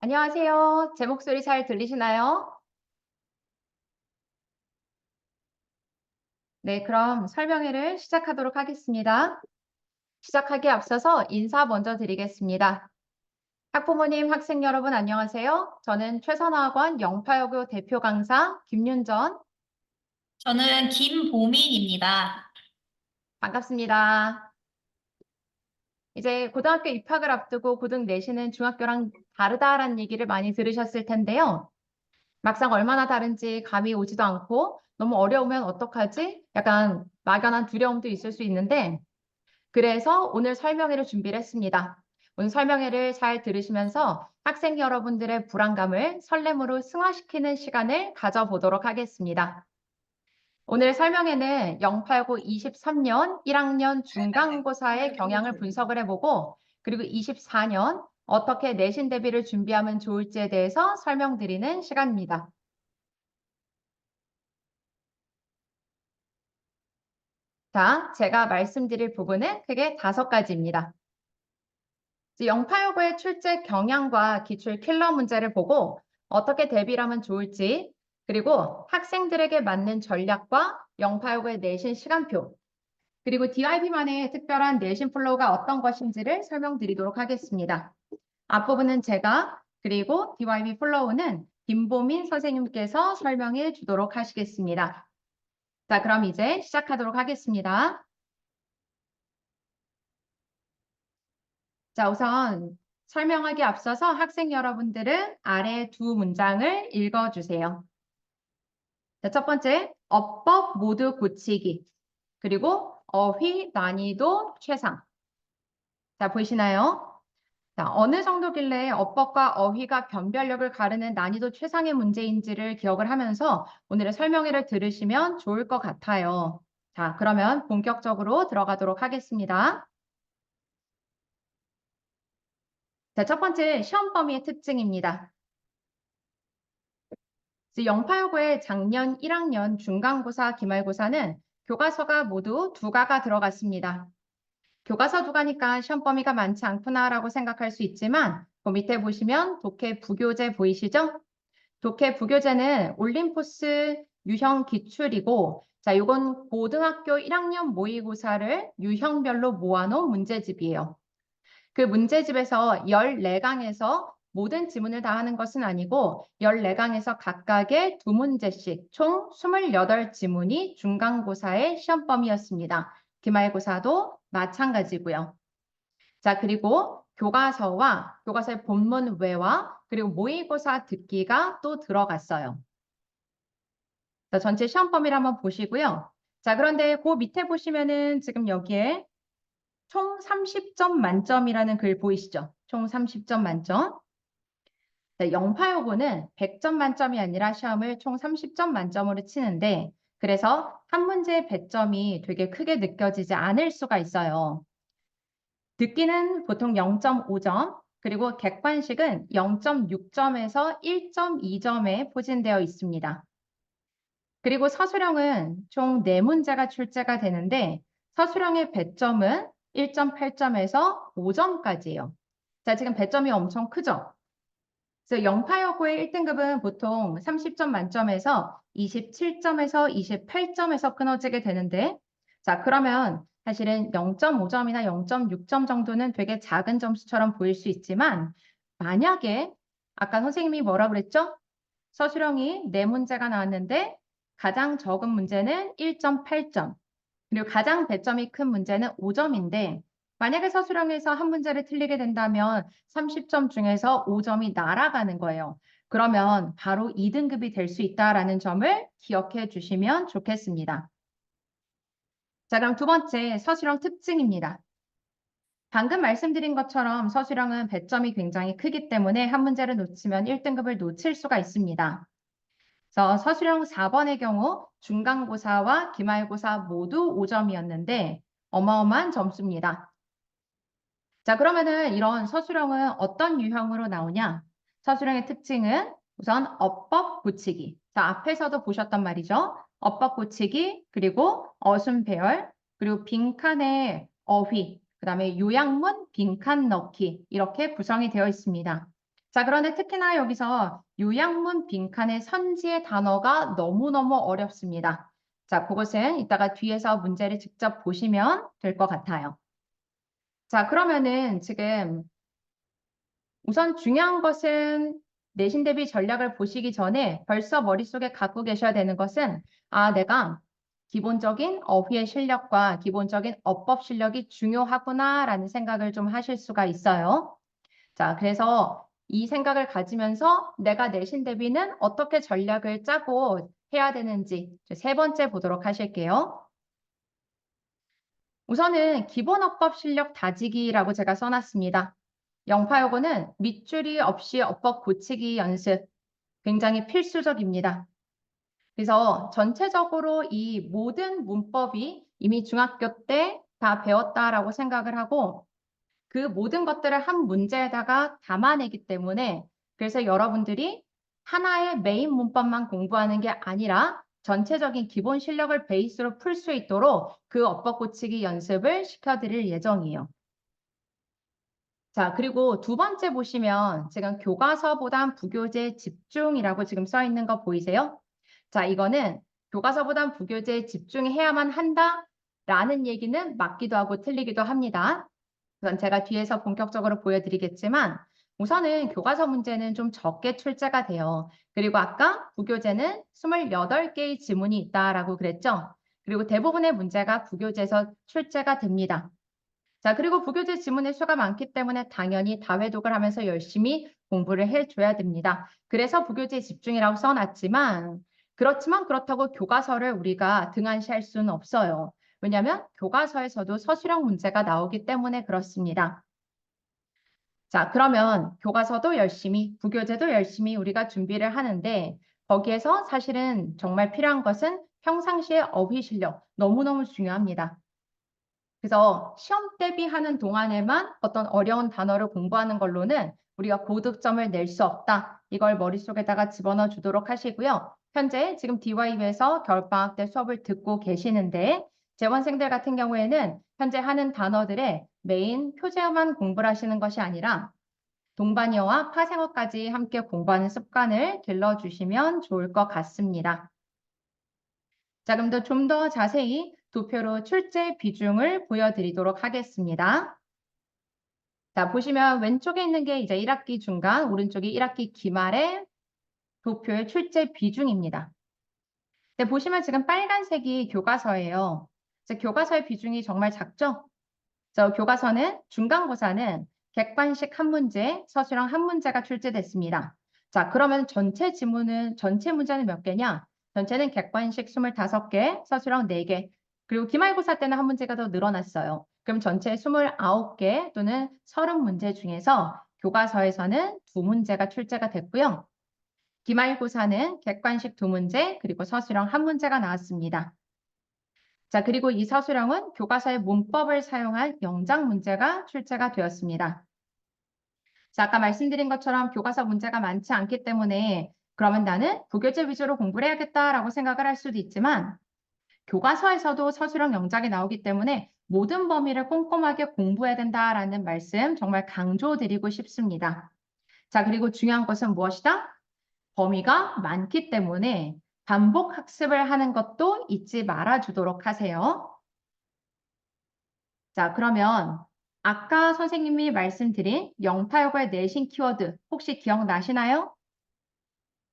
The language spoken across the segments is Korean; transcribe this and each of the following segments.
안녕하세요. 제 목소리 잘 들리시나요? 네, 그럼 설명회를 시작하도록 하겠습니다. 시작하기에 앞서서 인사 먼저 드리겠습니다. 학부모님, 학생 여러분 안녕하세요. 저는 최선화학원 영파여고 대표 강사 김윤전 저는 김보민입니다. 반갑습니다. 이제 고등학교 입학을 앞두고 고등 내신은 중학교랑 다르다라는 얘기를 많이 들으셨을 텐데요. 막상 얼마나 다른지 감이 오지도 않고 너무 어려우면 어떡하지? 약간 막연한 두려움도 있을 수 있는데 그래서 오늘 설명회를 준비를 했습니다. 오늘 설명회를 잘 들으시면서 학생 여러분들의 불안감을 설렘으로 승화시키는 시간을 가져보도록 하겠습니다. 오늘 설명회는 089 23년 1학년 중간고사의 경향을 분석을 해보고 그리고 24년 어떻게 내신 대비를 준비하면 좋을지에 대해서 설명드리는 시간입니다. 자, 제가 말씀드릴 부분은 크게 5가지입니다. 영파여고의 출제 경향과 기출 킬러 문제를 보고 어떻게 대비를 하면 좋을지, 그리고 학생들에게 맞는 전략과 영파여고의 내신 시간표, 그리고 DIB만의 특별한 내신 플로우가 어떤 것인지를 설명드리도록 하겠습니다. 앞부분은 제가, 그리고 DIB 플로우는 김보민 선생님께서 설명해 주도록 하시겠습니다. 자, 그럼 이제 시작하도록 하겠습니다. 자, 우선 설명하기 앞서서 학생 여러분들은 아래 두 문장을 읽어주세요. 자, 첫 번째, 어법 모두 고치기. 그리고 어휘 난이도 최상. 자, 보이시나요? 자, 어느 정도길래 어법과 어휘가 변별력을 가르는 난이도 최상의 문제인지를 기억을 하면서 오늘의 설명회를 들으시면 좋을 것 같아요. 자, 그러면 본격적으로 들어가도록 하겠습니다. 자, 첫 번째, 시험 범위의 특징입니다. 영파여고의 작년 1학년 중간고사, 기말고사는 교과서가 모두 2가가 들어갔습니다. 교과서 2가니까 시험 범위가 많지 않구나라고 생각할 수 있지만 그 밑에 보시면 독해 부교재 보이시죠? 독해 부교재는 올림포스 유형 기출이고 자, 이건 고등학교 1학년 모의고사를 유형별로 모아놓은 문제집이에요. 그 문제집에서 14강에서 모든 지문을 다 하는 것은 아니고 14강에서 각각의 2문제씩 총 28지문이 중간고사의 시험 범위였습니다. 기말고사도 마찬가지고요. 자, 그리고 교과서와 교과서의 본문 외와 그리고 모의고사 듣기가 또 들어갔어요. 자, 전체 시험 범위를 한번 보시고요. 자, 그런데 그 밑에 보시면은 지금 여기에 총 30점 만점이라는 글 보이시죠? 총 30점 만점. 네, 영파요고는 100점 만점이 아니라 시험을 총 30점 만점으로 치는데 그래서 한 문제의 배점이 되게 크게 느껴지지 않을 수가 있어요. 듣기는 보통 0.5점, 그리고 객관식은 0.6점에서 1.2점에 포진되어 있습니다. 그리고 서술형은 총 4문제가 출제가 되는데 서술형의 배점은 1.8점에서 5점까지예요. 자, 지금 배점이 엄청 크죠? 그래서 영파여고의 1등급은 보통 30점 만점에서 27점에서 28점에서 끊어지게 되는데 자, 그러면 사실은 0.5점이나 0.6점 정도는 되게 작은 점수처럼 보일 수 있지만 만약에 아까 선생님이 뭐라 그랬죠? 서술형이 4문제가 나왔는데 가장 적은 문제는 1.8점, 그리고 가장 배점이 큰 문제는 5점인데 만약에 서술형에서 한 문제를 틀리게 된다면 30점 중에서 5점이 날아가는 거예요. 그러면 바로 2등급이 될 수 있다라는 점을 기억해 주시면 좋겠습니다. 자, 그럼 두 번째 서술형 특징입니다. 방금 말씀드린 것처럼 서술형은 배점이 굉장히 크기 때문에 한 문제를 놓치면 1등급을 놓칠 수가 있습니다. 그래서 서술형 4번의 경우 중간고사와 기말고사 모두 5점이었는데 어마어마한 점수입니다. 자, 그러면은 이런 서술형은 어떤 유형으로 나오냐? 서술형의 특징은 우선 어법 고치기. 자, 앞에서도 보셨단 말이죠. 어법 고치기, 그리고 어순 배열, 그리고 빈칸의 어휘, 그 다음에 요약문 빈칸 넣기 이렇게 구성이 되어 있습니다. 자, 그런데 특히나 여기서 요약문 빈칸의 선지의 단어가 너무너무 어렵습니다. 자, 그것은 이따가 뒤에서 문제를 직접 보시면 될 것 같아요. 자, 그러면은 지금 우선 중요한 것은 내신 대비 전략을 보시기 전에 벌써 머릿속에 갖고 계셔야 되는 것은 내가 기본적인 어휘의 실력과 기본적인 어법 실력이 중요하구나라는 생각을 좀 하실 수가 있어요. 자, 그래서 이 생각을 가지면서 내가 내신 대비는 어떻게 전략을 짜고 해야 되는지 세 번째 보도록 하실게요. 우선은 기본 어법 실력 다지기라고 제가 써놨습니다. 영파요거는 밑줄이 없이 어법 고치기 연습 굉장히 필수적입니다. 그래서 전체적으로 이 모든 문법이 이미 중학교 때 다 배웠다라고 생각을 하고 그 모든 것들을 한 문제에다가 담아내기 때문에 그래서 여러분들이 하나의 메인 문법만 공부하는 게 아니라 전체적인 기본 실력을 베이스로 풀 수 있도록 그 어법 고치기 연습을 시켜드릴 예정이에요. 자, 그리고 두 번째 보시면 지금 교과서보단 부교재 집중이라고 지금 써 있는 거 보이세요? 자, 이거는 교과서보단 부교재에 집중해야만 한다라는 얘기는 맞기도 하고 틀리기도 합니다. 우선 제가 뒤에서 본격적으로 보여드리겠지만 우선은 교과서 문제는 좀 적게 출제가 돼요. 그리고 아까 부교재는 28개의 지문이 있다라고 그랬죠? 그리고 대부분의 문제가 부교재에서 출제가 됩니다. 자, 그리고 부교재 지문의 수가 많기 때문에 당연히 다회독을 하면서 열심히 공부를 해줘야 됩니다. 그래서 부교재 집중이라고 써놨지만 그렇지만 그렇다고 교과서를 우리가 등한시할 수는 없어요. 왜냐하면 교과서에서도 서술형 문제가 나오기 때문에 그렇습니다. 자, 그러면 교과서도 열심히, 부교재도 열심히 우리가 준비를 하는데 거기에서 사실은 정말 필요한 것은 평상시의 어휘 실력 너무너무 중요합니다. 그래서 시험 대비하는 동안에만 어떤 어려운 단어를 공부하는 걸로는 우리가 고득점을 낼 수 없다. 이걸 머릿속에다가 집어넣어 주도록 하시고요. 현재 지금 DYU에서 겨울방학 때 수업을 듣고 계시는데 재원생들 같은 경우에는 현재 하는 단어들의 메인 표제어만 공부를 하시는 것이 아니라 동반어와 파생어까지 함께 공부하는 습관을 길러주시면 좋을 것 같습니다. 자, 그럼 좀 더 자세히 도표로 출제 비중을 보여드리도록 하겠습니다. 자, 보시면 왼쪽에 있는 게 이제 1학기 중간, 오른쪽이 1학기 기말의 도표의 출제 비중입니다. 네, 보시면 지금 빨간색이 교과서예요. 교과서의 비중이 정말 작죠? 교과서는 중간고사는 객관식 한 문제, 서술형 한 문제가 출제됐습니다. 자, 그러면 전체 문제는 몇 개냐? 전체는 객관식 25개, 서술형 4개, 그리고 기말고사 때는 한 문제가 더 늘어났어요. 그럼 전체 29개 또는 30문제 중에서 교과서에서는 2문제가 출제가 됐고요. 기말고사는 객관식 2문제, 그리고 서술형 한 문제가 나왔습니다. 자, 그리고 이 서술형은 교과서의 문법을 사용한 영작 문제가 출제가 되었습니다. 자, 아까 말씀드린 것처럼 교과서 문제가 많지 않기 때문에 그러면 나는 부교재 위주로 공부를 해야겠다라고 생각을 할 수도 있지만 교과서에서도 서술형 영작이 나오기 때문에 모든 범위를 꼼꼼하게 공부해야 된다라는 말씀 정말 강조드리고 싶습니다. 자, 그리고 중요한 것은 무엇이다? 범위가 많기 때문에 반복 학습을 하는 것도 잊지 말아주도록 하세요. 자, 그러면 아까 선생님이 말씀드린 영파역의 내신 키워드 혹시 기억나시나요?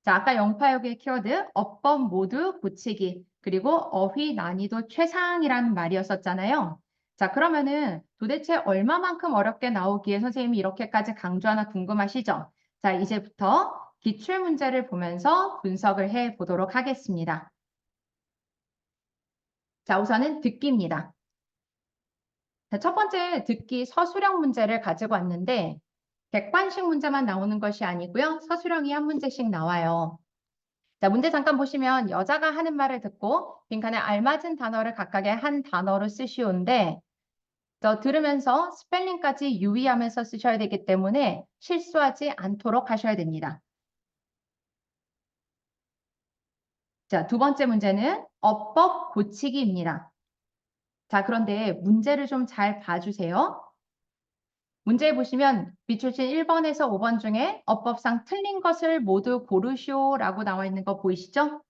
자, 아까 영파역의 키워드 어법 모두 고치기 그리고 어휘 난이도 최상이라는 말이었었잖아요. 자, 그러면은 도대체 얼마만큼 어렵게 나오기에 선생님이 이렇게까지 강조하나 궁금하시죠? 자, 이제부터 기출 문제를 보면서 분석을 해 보도록 하겠습니다. 자, 우선은 듣기입니다. 자, 첫 번째 듣기 서술형 문제를 가지고 왔는데 객관식 문제만 나오는 것이 아니고요. 서술형이 한 문제씩 나와요. 자, 문제 잠깐 보시면 여자가 하는 말을 듣고 빈칸에 알맞은 단어를 각각의 한 단어로 쓰시오인데 들으면서 스펠링까지 유의하면서 쓰셔야 되기 때문에 실수하지 않도록 하셔야 됩니다. 자, 두 번째 문제는 어법 고치기입니다. 자, 그런데 문제를 좀 잘 봐주세요. 문제 보시면 밑줄친 1번에서 5번 중에 어법상 틀린 것을 모두 고르시오라고 나와 있는 거 보이시죠?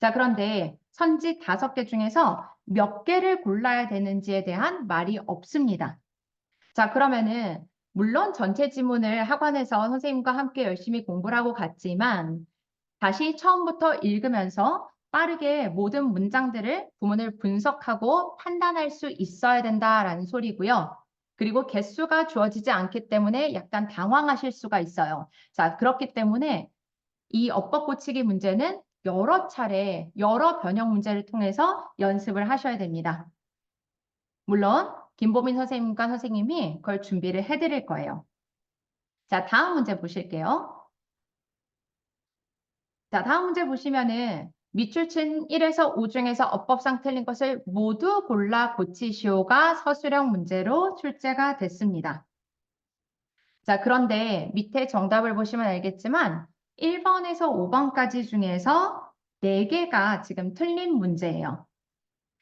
자, 그런데 선지 5개 중에서 몇 개를 골라야 되는지에 대한 말이 없습니다. 자, 그러면은 물론 전체 지문을 학원에서 선생님과 함께 열심히 공부를 하고 갔지만 다시 처음부터 읽으면서 빠르게 모든 문장들을 구문을 분석하고 판단할 수 있어야 된다라는 소리고요. 그리고 개수가 주어지지 않기 때문에 약간 당황하실 수가 있어요. 자, 그렇기 때문에 이 어법 고치기 문제는 여러 차례, 여러 변형 문제를 통해서 연습을 하셔야 됩니다. 물론 김보민 선생님과 선생님이 그걸 준비를 해드릴 거예요. 자, 다음 문제 보실게요. 자, 다음 문제 보시면은 밑줄친 1에서 5 중에서 어법상 틀린 것을 모두 골라 고치시오가 서술형 문제로 출제가 됐습니다. 자, 그런데 밑에 정답을 보시면 알겠지만 1번에서 5번까지 중에서 4개가 지금 틀린 문제예요.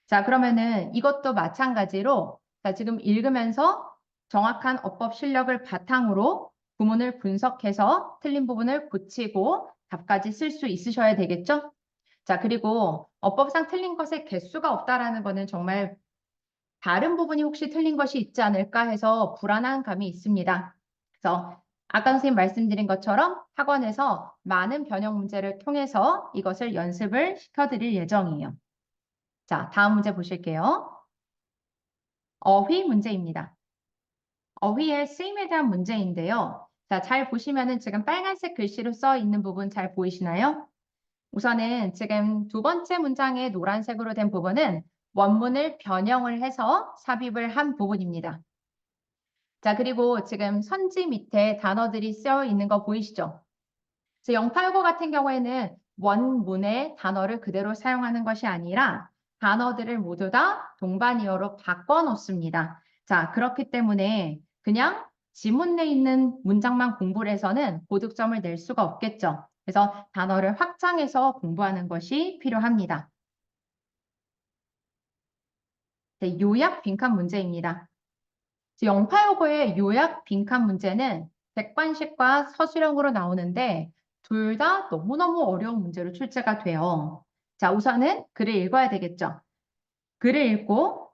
자, 그러면은 이것도 마찬가지로 자, 지금 읽으면서 정확한 어법 실력을 바탕으로 구문을 분석해서 틀린 부분을 고치고 답까지 쓸 수 있으셔야 되겠죠? 자, 그리고 어법상 틀린 것의 개수가 없다라는 거는 정말 다른 부분이 혹시 틀린 것이 있지 않을까 해서 불안한 감이 있습니다. 그래서 아까 선생님 말씀드린 것처럼 학원에서 많은 변형 문제를 통해서 이것을 연습을 시켜드릴 예정이에요. 자, 다음 문제 보실게요. 어휘 문제입니다. 어휘의 쓰임에 대한 문제인데요. 자, 잘 보시면은 지금 빨간색 글씨로 써 있는 부분 잘 보이시나요? 우선은 지금 두 번째 문장의 노란색으로 된 부분은 원문을 변형을 해서 삽입을 한 부분입니다. 자, 그리고 지금 선지 밑에 단어들이 쓰여 있는 거 보이시죠? 그래서 089 같은 경우에는 원문의 단어를 그대로 사용하는 것이 아니라 단어들을 모두 다 동반이어로 바꿔 놓습니다. 자, 그렇기 때문에 그냥 지문 내에 있는 문장만 공부를 해서는 고득점을 낼 수가 없겠죠. 그래서 단어를 확장해서 공부하는 것이 필요합니다. 네, 요약 빈칸 문제입니다. 0859의 요약 빈칸 문제는 객관식과 서술형으로 나오는데 둘 다 너무너무 어려운 문제로 출제가 돼요. 자, 우선은 글을 읽어야 되겠죠. 글을 읽고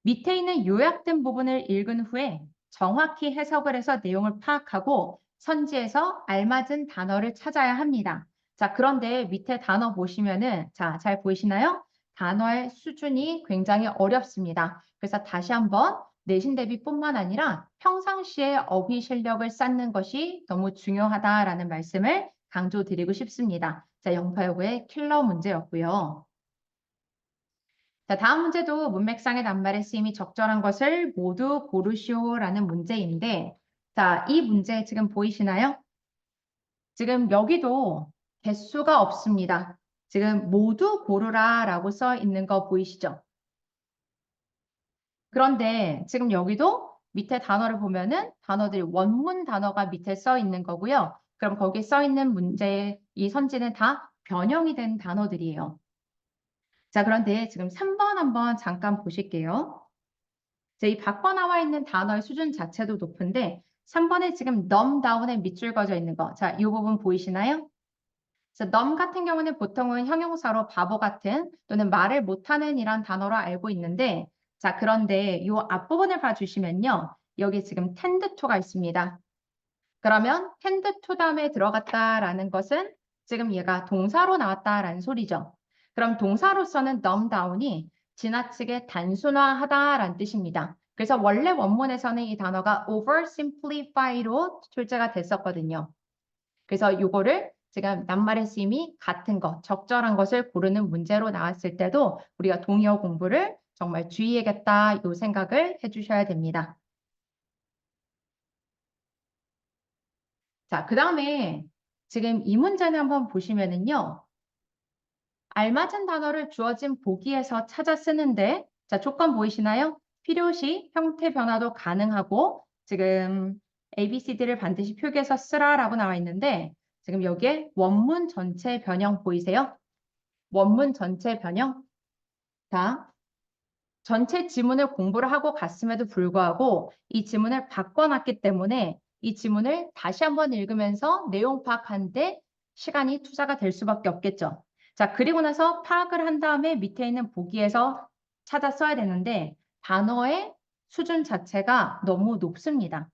밑에 있는 요약된 부분을 읽은 후에 정확히 해석을 해서 내용을 파악하고 선지에서 알맞은 단어를 찾아야 합니다. 자, 그런데 밑에 단어 보시면은 자, 잘 보이시나요? 단어의 수준이 굉장히 어렵습니다. 그래서 다시 한번 내신 대비뿐만 아니라 평상시에 어휘 실력을 쌓는 것이 너무 중요하다라는 말씀을 강조드리고 싶습니다. 자, 0859의 킬러 문제였고요. 자, 다음 문제도 문맥상의 낱말의 쓰임이 적절한 것을 모두 고르시오라는 문제인데, 자, 이 문제 지금 보이시나요? 지금 여기도 개수가 없습니다. 지금 모두 고르라라고 써 있는 거 보이시죠? 그런데 지금 여기도 밑에 단어를 보면은 단어들이 원문 단어가 밑에 써 있는 거고요. 그럼 거기에 써 있는 문제의 이 선지는 다 변형이 된 단어들이에요. 자, 그런데 지금 3번 한번 잠깐 보실게요. 이 바꿔 나와 있는 단어의 수준 자체도 높은데 3번에 지금 넘 다운에 밑줄 그어져 있는 거. 자, 이 부분 보이시나요? 그래서 넘 같은 경우는 보통은 형용사로 바보 같은 또는 말을 못하는 이란 단어로 알고 있는데 자, 그런데 이 앞부분을 봐주시면요. 여기 지금 tend to가 있습니다. 그러면 tend to 다음에 들어갔다라는 것은 지금 얘가 동사로 나왔다라는 소리죠. 그럼 동사로서는 dumb down이 지나치게 단순화하다라는 뜻입니다. 그래서 원래 원문에서는 이 단어가 oversimplify로 출제가 됐었거든요. 그래서 이거를 지금 낱말의 쓰임이 같은 것, 적절한 것을 고르는 문제로 나왔을 때도 우리가 동의어 공부를 정말 주의해야겠다 이 생각을 해주셔야 됩니다. 자, 그 다음에 지금 이 문제는 한번 보시면은요. 알맞은 단어를 주어진 보기에서 찾아 쓰는데 자, 조건 보이시나요? 필요시 형태 변화도 가능하고 지금 ABCD를 반드시 표기해서 쓰라라고 나와 있는데 지금 여기에 원문 전체 변형 보이세요? 원문 전체 변형. 자, 전체 지문을 공부를 하고 갔음에도 불구하고 이 지문을 바꿔놨기 때문에 이 지문을 다시 한번 읽으면서 내용 파악하는데 시간이 투자가 될 수밖에 없겠죠. 자, 그리고 나서 파악을 한 다음에 밑에 있는 보기에서 찾아 써야 되는데 단어의 수준 자체가 너무 높습니다.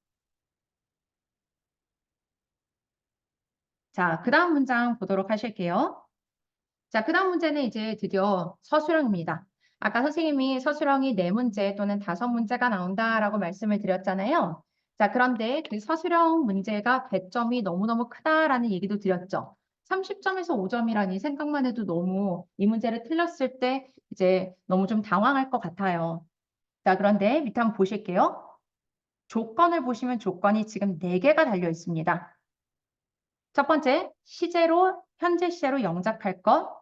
자, 그 다음 문장 보도록 하실게요. 자, 그 다음 문제는 이제 드디어 서술형입니다. 아까 선생님이 서술형이 4문제 또는 5문제가 나온다라고 말씀을 드렸잖아요. 자, 그런데 그 서술형 문제가 배점이 너무너무 크다라는 얘기도 드렸죠. 30점에서 5점이라니 생각만 해도 너무 이 문제를 틀렸을 때 이제 너무 좀 당황할 것 같아요. 자, 그런데 밑에 한번 보실게요. 조건을 보시면 조건이 지금 4개가 달려 있습니다. 첫 번째, 시제로, 현재 시제로 영작할 것,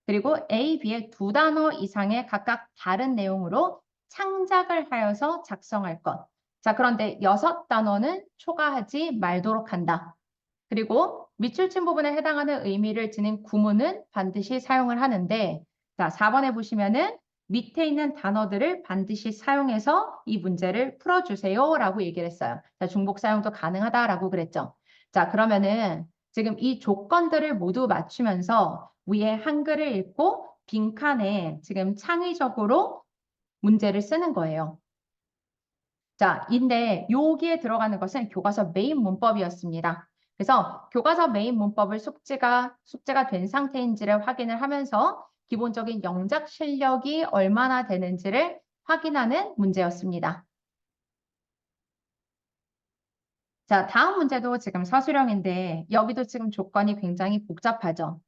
그리고 A, B의 2단어 이상의 각각 다른 내용으로 창작을 하여서 작성할 것. 자, 그런데 6단어는 초과하지 말도록 한다. 그리고 밑줄친 부분에 해당하는 의미를 지닌 구문은 반드시 사용을 하는데, 자, 4번에 보시면은 밑에 있는 단어들을 반드시 사용해서 이 문제를 풀어주세요 라고 얘기를 했어요. 자, 중복 사용도 가능하다라고 그랬죠. 자, 그러면은 지금 이 조건들을 모두 맞추면서 위에 한글을 읽고 빈칸에 지금 창의적으로 문제를 쓰는 거예요. 자, 인데 여기에 들어가는 것은 교과서 메인 문법이었습니다. 그래서 교과서 메인 문법을 숙제가 된 상태인지를 확인을 하면서 기본적인 영작 실력이 얼마나 되는지를 확인하는 문제였습니다. 자, 다음 문제도 지금 서술형인데 여기도 지금 조건이 굉장히 복잡하죠.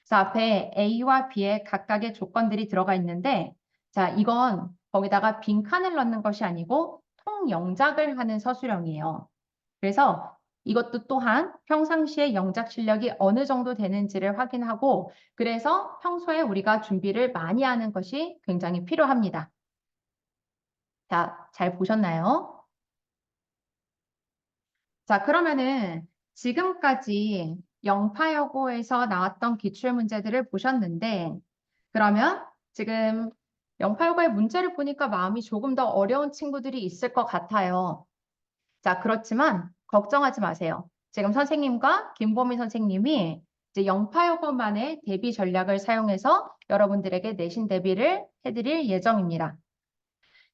자, 앞에 A와 B의 각각의 조건들이 들어가 있는데, 자, 이건 거기다가 빈칸을 넣는 것이 아니고 통영작을 하는 서술형이에요. 그래서 이것도 또한 평상시에 영작 실력이 어느 정도 되는지를 확인하고, 그래서 평소에 우리가 준비를 많이 하는 것이 굉장히 필요합니다. 자, 잘 보셨나요? 자, 그러면은 지금까지 영파여고에서 나왔던 기출문제들을 보셨는데, 그러면 지금 영파여고의 문제를 보니까 마음이 조금 더 어려운 친구들이 있을 것 같아요. 자, 그렇지만 걱정하지 마세요. 지금 선생님과 김보미 선생님이 이제 영파여고만의 대비 전략을 사용해서 여러분들에게 내신 대비를 해드릴 예정입니다.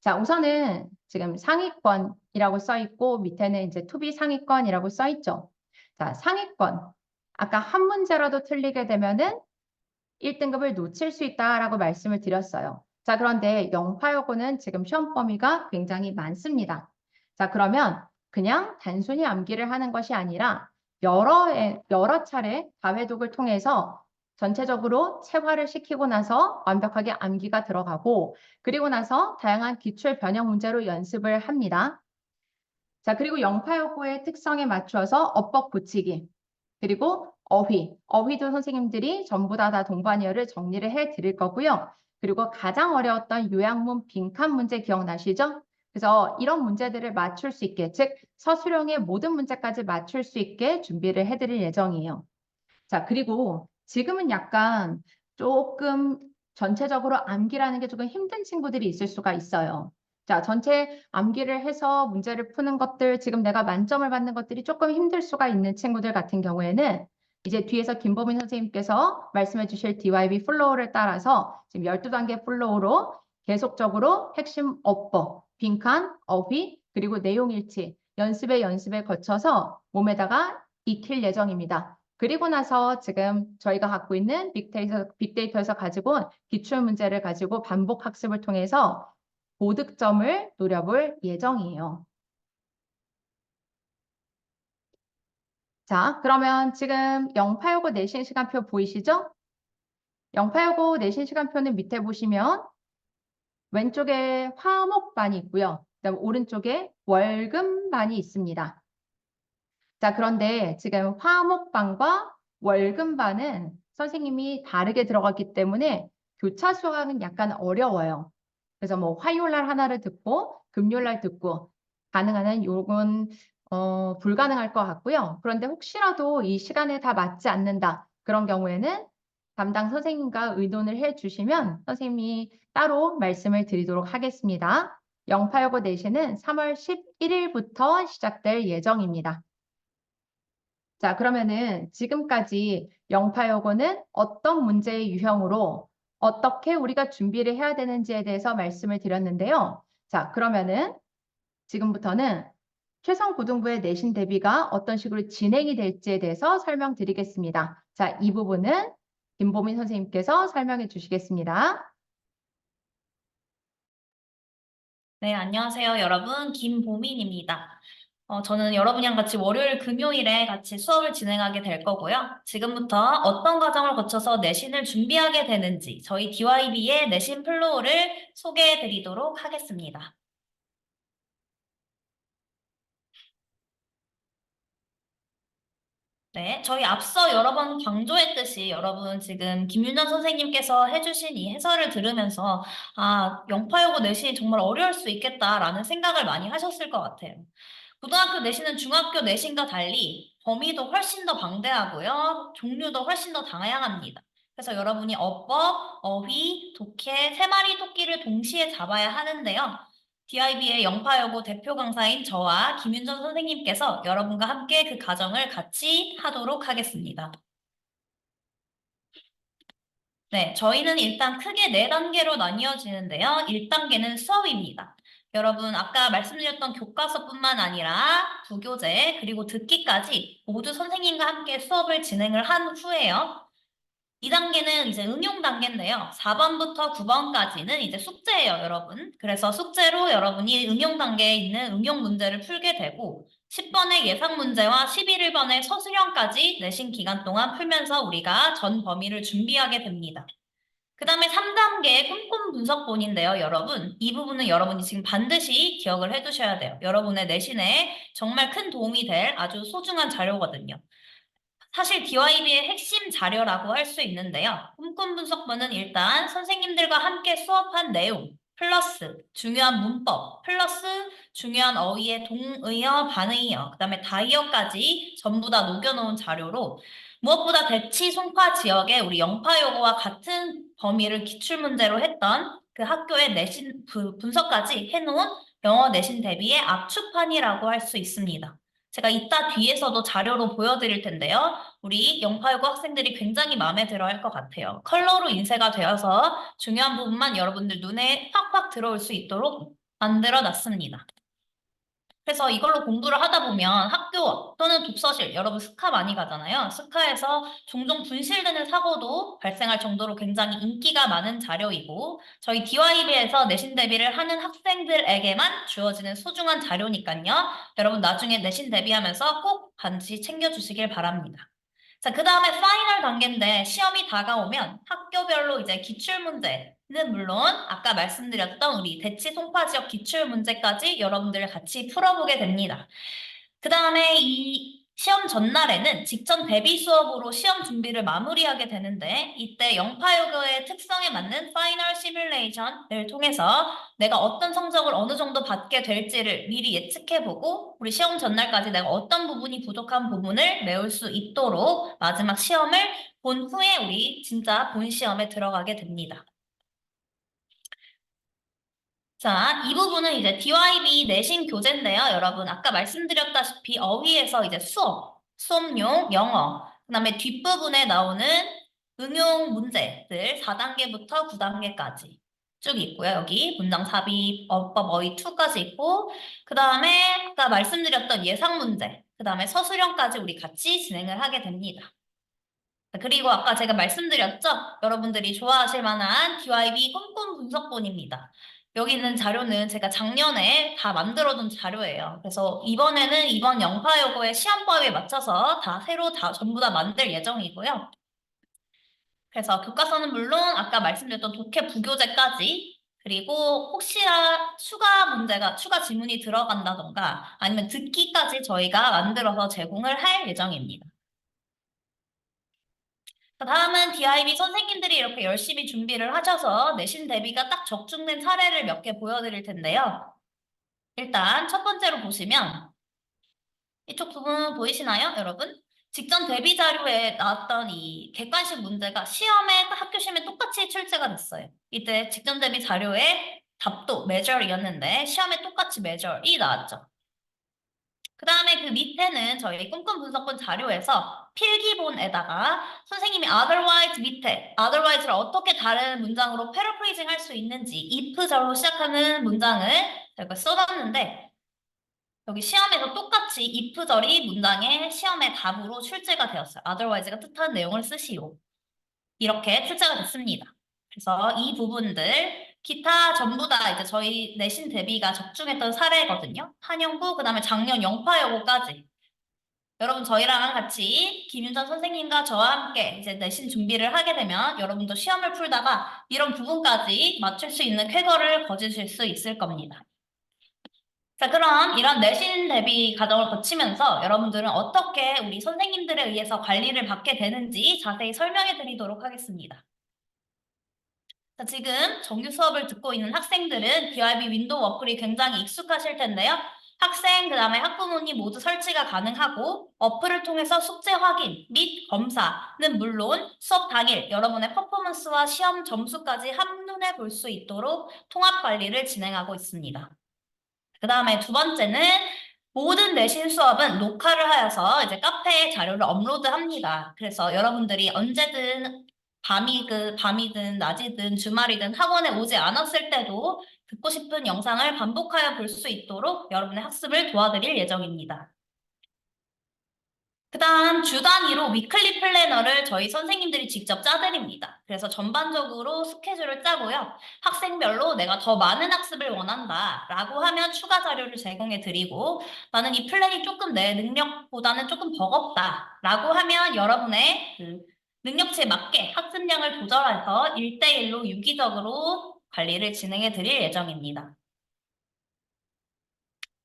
자, 우선은 지금 상위권이라고 써 있고 밑에는 이제 투비 상위권이라고 써 있죠. 자, 상위권. 아까 한 문제라도 틀리게 되면은 1등급을 놓칠 수 있다라고 말씀을 드렸어요. 자, 그런데 영파여고는 지금 시험 범위가 굉장히 많습니다. 자, 그러면 그냥 단순히 암기를 하는 것이 아니라 여러 차례 다회독을 통해서 전체적으로 체화를 시키고 나서 완벽하게 암기가 들어가고 그리고 나서 다양한 기출 변형 문제로 연습을 합니다. 자, 그리고 영파여고의 특성에 맞춰서 어법 고치기, 그리고 어휘도 선생님들이 전부 다 동반이어를 정리를 해 드릴 거고요. 그리고 가장 어려웠던 요약문 빈칸 문제 기억나시죠? 그래서 이런 문제들을 맞출 수 있게, 즉 서술형의 모든 문제까지 맞출 수 있게 준비를 해 드릴 예정이에요. 자, 그리고 지금은 약간 조금 전체적으로 암기라는 게 조금 힘든 친구들이 있을 수가 있어요. 자, 전체 암기를 해서 문제를 푸는 것들, 지금 내가 만점을 받는 것들이 조금 힘들 수가 있는 친구들 같은 경우에는 이제 뒤에서 김보민 선생님께서 말씀해 주실 DYB 플로우를 따라서 지금 12단계 플로우로 계속적으로 핵심 어법, 빈칸, 어휘, 그리고 내용 일치, 연습에 거쳐서 몸에다가 익힐 예정입니다. 그리고 나서 지금 저희가 갖고 있는 빅데이터에서 가지고 온 기출 문제를 가지고 반복 학습을 통해서 고득점을 노려볼 예정이에요. 자, 그러면 지금 영파여고 내신 시간표 보이시죠? 영파여고 내신 시간표는 밑에 보시면 왼쪽에 화목반이 있고요. 그다음 오른쪽에 월금반이 있습니다. 자, 그런데 지금 화목반과 월금반은 선생님이 다르게 들어갔기 때문에 교차 수학은 약간 어려워요. 그래서 뭐 화요일날 하나를 듣고 금요일날 듣고 가능한 한 요건 불가능할 것 같고요. 그런데 혹시라도 이 시간에 다 맞지 않는다. 그런 경우에는 담당 선생님과 의논을 해 주시면 선생님이 따로 말씀을 드리도록 하겠습니다. 영파여고 내신은 3월 11일부터 시작될 예정입니다. 자, 그러면은 지금까지 영파여고는 어떤 문제의 유형으로 어떻게 우리가 준비를 해야 되는지에 대해서 말씀을 드렸는데요. 자, 그러면은 지금부터는 최성고등부의 내신 대비가 어떤 식으로 진행이 될지에 대해서 설명드리겠습니다. 자, 이 부분은 김보민 선생님께서 설명해 주시겠습니다. 네, 안녕하세요, 여러분. 김보민입니다. 저는 여러분이랑 같이 월요일, 금요일에 같이 수업을 진행하게 될 거고요. 지금부터 어떤 과정을 거쳐서 내신을 준비하게 되는지 저희 DYB의 내신 플로우를 소개해 드리도록 하겠습니다. 네, 저희 앞서 여러 번 강조했듯이 여러분 지금 김윤정 선생님께서 해주신 이 해설을 들으면서 영파여고 내신이 정말 어려울 수 있겠다라는 생각을 많이 하셨을 것 같아요. 고등학교 내신은 중학교 내신과 달리 범위도 훨씬 더 방대하고요. 종류도 훨씬 더 다양합니다. 그래서 여러분이 어법, 어휘, 독해, 세 마리 토끼를 동시에 잡아야 하는데요. DIB의 영파여고 대표 강사인 저와 김윤정 선생님께서 여러분과 함께 그 과정을 같이 하도록 하겠습니다. 네, 저희는 일단 크게 4단계로 나뉘어지는데요. 1단계는 수업입니다. 여러분, 아까 말씀드렸던 교과서뿐만 아니라 부교재, 그리고 듣기까지 모두 선생님과 함께 수업을 진행을 한 후에요. 2단계는 이제 응용 단계인데요. 4번부터 9번까지는 이제 숙제예요, 여러분. 그래서 숙제로 여러분이 응용 단계에 있는 응용 문제를 풀게 되고 10번의 예상 문제와 11번의 서술형까지 내신 기간 동안 풀면서 우리가 전 범위를 준비하게 됩니다. 그 다음에 3단계의 꼼꼼 분석본인데요, 여러분. 이 부분은 여러분이 지금 반드시 기억을 해두셔야 돼요. 여러분의 내신에 정말 큰 도움이 될 아주 소중한 자료거든요. 사실 DYB의 핵심 자료라고 할 수 있는데요. 꼼꼼 분석본은 일단 선생님들과 함께 수업한 내용, 플러스 중요한 문법, 플러스 중요한 어휘의 동의어, 반의어, 그 다음에 다이어까지 전부 다 녹여놓은 자료로 무엇보다 대치 송파 지역에 우리 영파여고와 같은 범위를 기출문제로 했던 그 학교의 내신 분석까지 해놓은 영어 내신 대비의 압축판이라고 할 수 있습니다. 제가 이따 뒤에서도 자료로 보여드릴 텐데요. 우리 영파여고 학생들이 굉장히 마음에 들어 할 것 같아요. 컬러로 인쇄가 되어서 중요한 부분만 여러분들 눈에 팍팍 들어올 수 있도록 만들어 놨습니다. 그래서 이걸로 공부를 하다 보면 학교 또는 독서실, 여러분 스카 많이 가잖아요. 스카에서 종종 분실되는 사고도 발생할 정도로 굉장히 인기가 많은 자료이고 저희 DYB에서 내신 대비를 하는 학생들에게만 주어지는 소중한 자료니까요. 여러분 나중에 내신 대비하면서 꼭 반드시 챙겨주시길 바랍니다. 자, 그 다음에 파이널 단계인데 시험이 다가오면 학교별로 이제 기출문제는 물론 아까 말씀드렸던 우리 대치 송파 지역 기출문제까지 여러분들 같이 풀어보게 됩니다. 그 다음에 이 시험 전날에는 직전 대비 수업으로 시험 준비를 마무리하게 되는데 이때 영파여고의 특성에 맞는 파이널 시뮬레이션을 통해서 내가 어떤 성적을 어느 정도 받게 될지를 미리 예측해보고 우리 시험 전날까지 내가 어떤 부분이 부족한 부분을 메울 수 있도록 마지막 시험을 본 후에 우리 진짜 본 시험에 들어가게 됩니다. 자, 이 부분은 이제 DYB 내신 교재인데요. 여러분, 아까 말씀드렸다시피 어휘에서 이제 수업용 영어, 그 다음에 뒷부분에 나오는 응용 문제들 4단계부터 9단계까지 쭉 있고요. 여기 문장 삽입, 어법, 어휘 2까지 있고, 그 다음에 아까 말씀드렸던 예상 문제, 그 다음에 서술형까지 우리 같이 진행을 하게 됩니다. 그리고 아까 제가 말씀드렸죠? 여러분들이 좋아하실 만한 DYB 꼼꼼 분석본입니다. 여기 있는 자료는 제가 작년에 다 만들어둔 자료예요. 그래서 이번에는 이번 영파여고의 시험법에 맞춰서 다 새로 전부 다 만들 예정이고요. 그래서 교과서는 물론 아까 말씀드렸던 독해 부교재까지 그리고 혹시나 추가 지문이 들어간다던가 아니면 듣기까지 저희가 만들어서 제공을 할 예정입니다. 다음은 DIB 선생님들이 이렇게 열심히 준비를 하셔서 내신 대비가 딱 적중된 사례를 몇 개 보여드릴 텐데요. 일단 첫 번째로 보시면 이쪽 부분 보이시나요, 여러분? 직전 대비 자료에 나왔던 이 객관식 문제가 시험에, 학교 시험에 똑같이 출제가 됐어요. 이때 직전 대비 자료에 답도 measure이었는데 시험에 똑같이 measure이 나왔죠. 그 다음에 그 밑에는 저희 꼼꼼 분석본 자료에서 필기본에다가 선생님이 otherwise 밑에 otherwise를 어떻게 다른 문장으로 패러프레이징 할 수 있는지 if절로 시작하는 문장을 제가 써놨는데 여기 시험에서 똑같이 if절이 문장의 시험의 답으로 출제가 되었어요. otherwise가 뜻하는 내용을 쓰시오. 이렇게 출제가 됐습니다. 그래서 이 부분들 기타 전부 다 이제 저희 내신 대비가 적중했던 사례거든요. 한영구 그다음에 작년 영파여고까지. 여러분 저희랑 같이 김윤선 선생님과 저와 함께 이제 내신 준비를 하게 되면 여러분도 시험을 풀다가 이런 부분까지 맞출 수 있는 쾌거를 거두실 수 있을 겁니다. 자, 그럼 이런 내신 대비 과정을 거치면서 여러분들은 어떻게 우리 선생님들에 의해서 관리를 받게 되는지 자세히 설명해 드리도록 하겠습니다. 자, 지금 정규 수업을 듣고 있는 학생들은 BRB 윈도우 어플이 굉장히 익숙하실 텐데요. 학생, 그 다음에 학부모님 모두 설치가 가능하고 어플을 통해서 숙제 확인 및 검사는 물론 수업 당일 여러분의 퍼포먼스와 시험 점수까지 한눈에 볼 수 있도록 통합 관리를 진행하고 있습니다. 그 다음에 두 번째는 모든 내신 수업은 녹화를 하여서 이제 카페에 자료를 업로드합니다. 그래서 여러분들이 언제든 밤이든 낮이든 주말이든 학원에 오지 않았을 때도 듣고 싶은 영상을 반복하여 볼 수 있도록 여러분의 학습을 도와드릴 예정입니다. 그 다음 주 단위로 위클리 플래너를 저희 선생님들이 직접 짜드립니다. 그래서 전반적으로 스케줄을 짜고요. 학생별로 내가 더 많은 학습을 원한다 라고 하면 추가 자료를 제공해 드리고 나는 이 플랜이 조금 내 능력보다는 조금 버겁다 라고 하면 여러분의 그 능력치에 맞게 학습량을 조절해서 1대1로 유기적으로 관리를 진행해 드릴 예정입니다.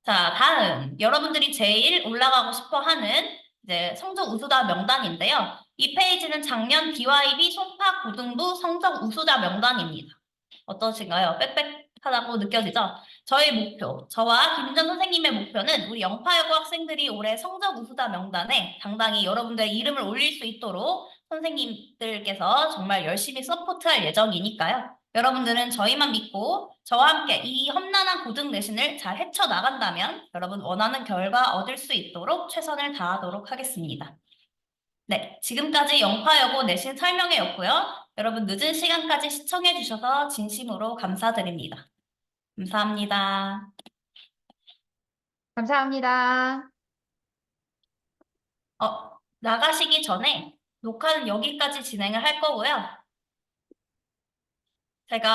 자, 다음 여러분들이 제일 올라가고 싶어 하는 이제 성적 우수자 명단인데요. 이 페이지는 작년 BYB 송파 고등부 성적 우수자 명단입니다. 어떠신가요? 빽빽하다고 느껴지죠? 저희 목표, 저와 김윤정 선생님의 목표는 우리 영파여고 학생들이 올해 성적 우수자 명단에 당당히 여러분들의 이름을 올릴 수 있도록 선생님들께서 정말 열심히 서포트할 예정이니까요. 여러분들은 저희만 믿고 저와 함께 이 험난한 고등 내신을 잘 헤쳐나간다면 여러분 원하는 결과 얻을 수 있도록 최선을 다하도록 하겠습니다. 네, 지금까지 영파여고 내신 설명회였고요. 여러분 늦은 시간까지 시청해 주셔서 진심으로 감사드립니다. 감사합니다. 감사합니다. 나가시기 전에 녹화는 여기까지 진행을 할 거고요. 제가